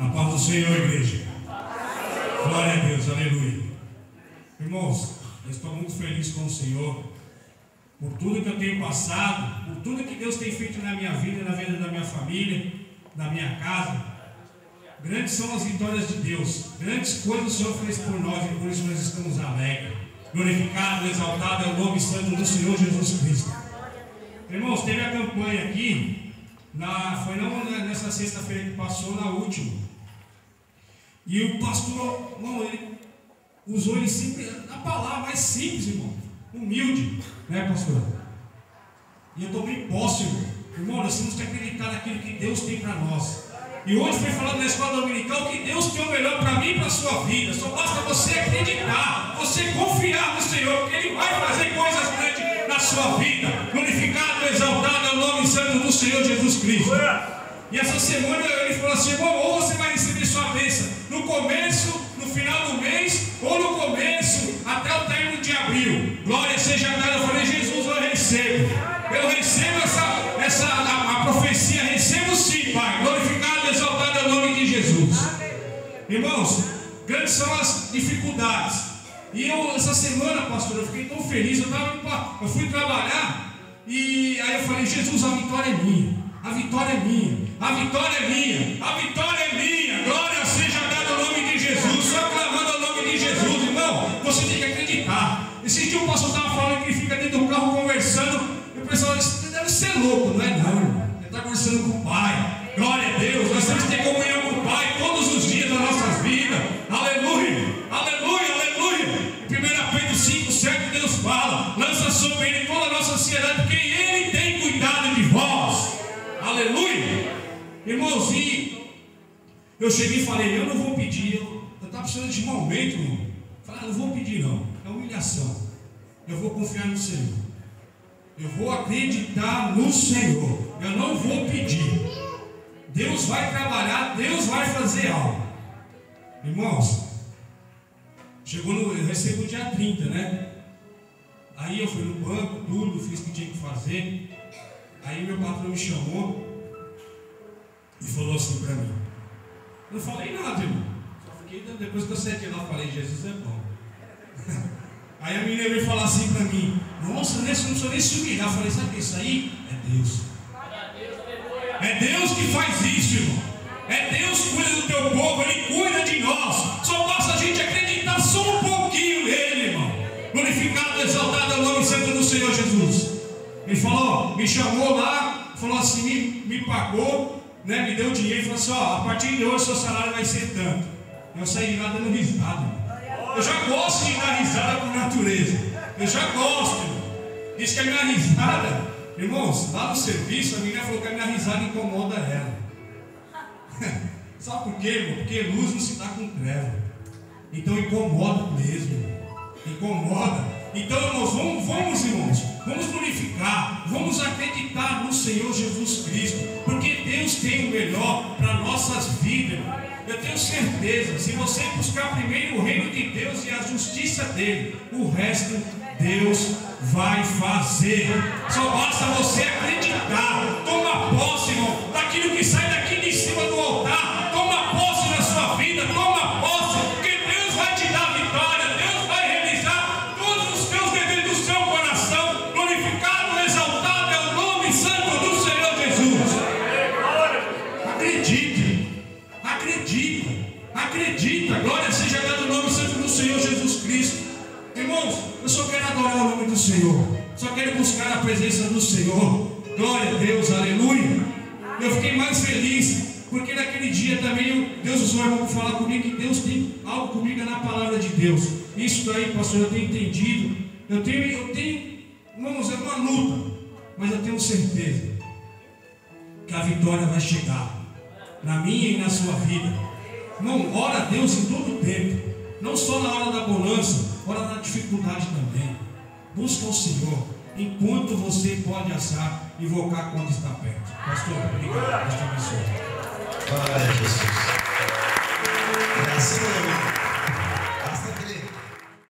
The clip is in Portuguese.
A paz do Senhor, igreja. Glória a Deus, aleluia. Irmãos, eu estou muito feliz com o Senhor, por tudo que eu tenho passado, por tudo que Deus tem feito na minha vida, na vida da minha família, da minha casa. Grandes são as vitórias de Deus, grandes coisas o Senhor fez por nós, e por isso nós estamos alegres. Glorificado, exaltado é o nome santo do Senhor Jesus Cristo. Irmãos, teve a campanha aqui, foi não nessa sexta-feira que passou, na última. E o pastor, irmão, ele usou ele sempre, a palavra mais simples, irmão, humilde, né, pastor? E eu tomei posse, irmão. Irmão, nós temos que acreditar naquilo que Deus tem para nós. E hoje foi falando na escola dominical que Deus tem o melhor para mim e para a sua vida. Só basta você acreditar, você confiar no Senhor, porque Ele vai fazer coisas grandes na sua vida. Glorificado, exaltado é o nome santo do Senhor Jesus Cristo. E essa semana ele falou assim: irmão, ou você vai receber sua bênção no começo, no final do mês, ou no começo, até o término de abril. Glória seja dada. Eu falei: Jesus, eu recebo. Eu recebo a profecia, recebo sim, Pai. Glorificado, exaltado é o nome de Jesus. Irmãos, grandes são as dificuldades. E eu, essa semana, pastor, eu fiquei tão feliz. Eu fui trabalhar e aí eu falei: Jesus, a vitória é minha. A vitória é minha. A vitória é minha. A vitória é minha. Glória seja dada ao nome de Jesus. Só clamando ao nome de Jesus, irmão. Você tem que acreditar. Esse dia o pastor estava falando que ele fica dentro do carro conversando. E o pessoal disse: deve ser louco. Não é não, irmão. Ele está conversando com o Pai. Glória a Deus. Nós temos que ter comunhão com o Pai todos os dias das nossas vidas. Aleluia. Aleluia, aleluia. Em 1 Pedro 5:7 Deus fala: lança sobre Ele toda a nossa ansiedade, porque Ele tem cuidado de vós. Aleluia. Irmãos, e eu cheguei e falei: eu não vou pedir. Eu estava precisando de um aumento, irmão. Falei: não vou pedir não. É humilhação. Eu vou confiar no Senhor. Eu vou acreditar no Senhor. Eu não vou pedir. Deus vai trabalhar, Deus vai fazer algo. Irmãos, eu recebo o dia 30, né? Aí eu fui no banco, tudo, fiz o que tinha que fazer. Aí meu patrão me chamou e falou assim para mim. Eu não falei nada, irmão. Só fiquei, depois que eu sentei lá, falei: Jesus é bom. Aí a menina veio falar assim para mim: nossa, não precisa nem se humilhar. Eu falei: sabe o que é isso aí? É Deus. É Deus que faz isso, irmão. É Deus que cuida do teu povo, Ele cuida de nós. Só basta a gente acreditar só um pouquinho nele, irmão. Glorificado, exaltado é o nome santo do Senhor Jesus. Ele falou, me chamou lá, falou assim, me pagou, né, me deu dinheiro e falou assim: ó, a partir de hoje seu salário vai ser tanto. Eu saí lá dando risada. Eu já gosto de dar risada com natureza. Eu já gosto. Diz que a minha risada, irmãos, lá no serviço, a menina falou que a minha risada incomoda ela. Sabe por quê, irmão? Porque luz não se dá com treva. Então incomoda mesmo. Incomoda. Então, irmãos, vamos glorificar, vamos acreditar no Senhor Jesus Cristo, porque Deus tem o melhor para nossas vidas. Eu tenho certeza, se você buscar primeiro o reino de Deus e a justiça dele, o resto Deus vai fazer. Só basta você acreditar. Toma posse, irmão, daquilo que sai daqui de cima do altar. Toma posse na sua vida, toma posse, porque Deus vai te dar vitória. Deus vai realizar todos os teus desejos do seu coração. Glorificado, exaltado é o nome santo do Senhor Jesus. Acredita, glória seja dada o nome santo do Senhor Jesus Cristo. Irmãos, eu só quero adorar o nome do Senhor, só quero buscar a presença do Senhor. Glória a Deus, aleluia. Eu fiquei mais feliz, porque naquele dia também Deus usou o irmão para falar comigo que Deus tem algo comigo na palavra de Deus. Isso daí, pastor, eu tenho entendido. Eu tenho, vamos, é uma luta, mas eu tenho certeza que a vitória vai chegar na minha e na sua vida. Não, ora a Deus em todo o tempo, não só na hora da bonança, ora na dificuldade também. Busca o Senhor enquanto você pode assar, invocar quando está perto. Pastor, obrigado. Deus te abençoe. Glória a Jesus. Graças a Deus.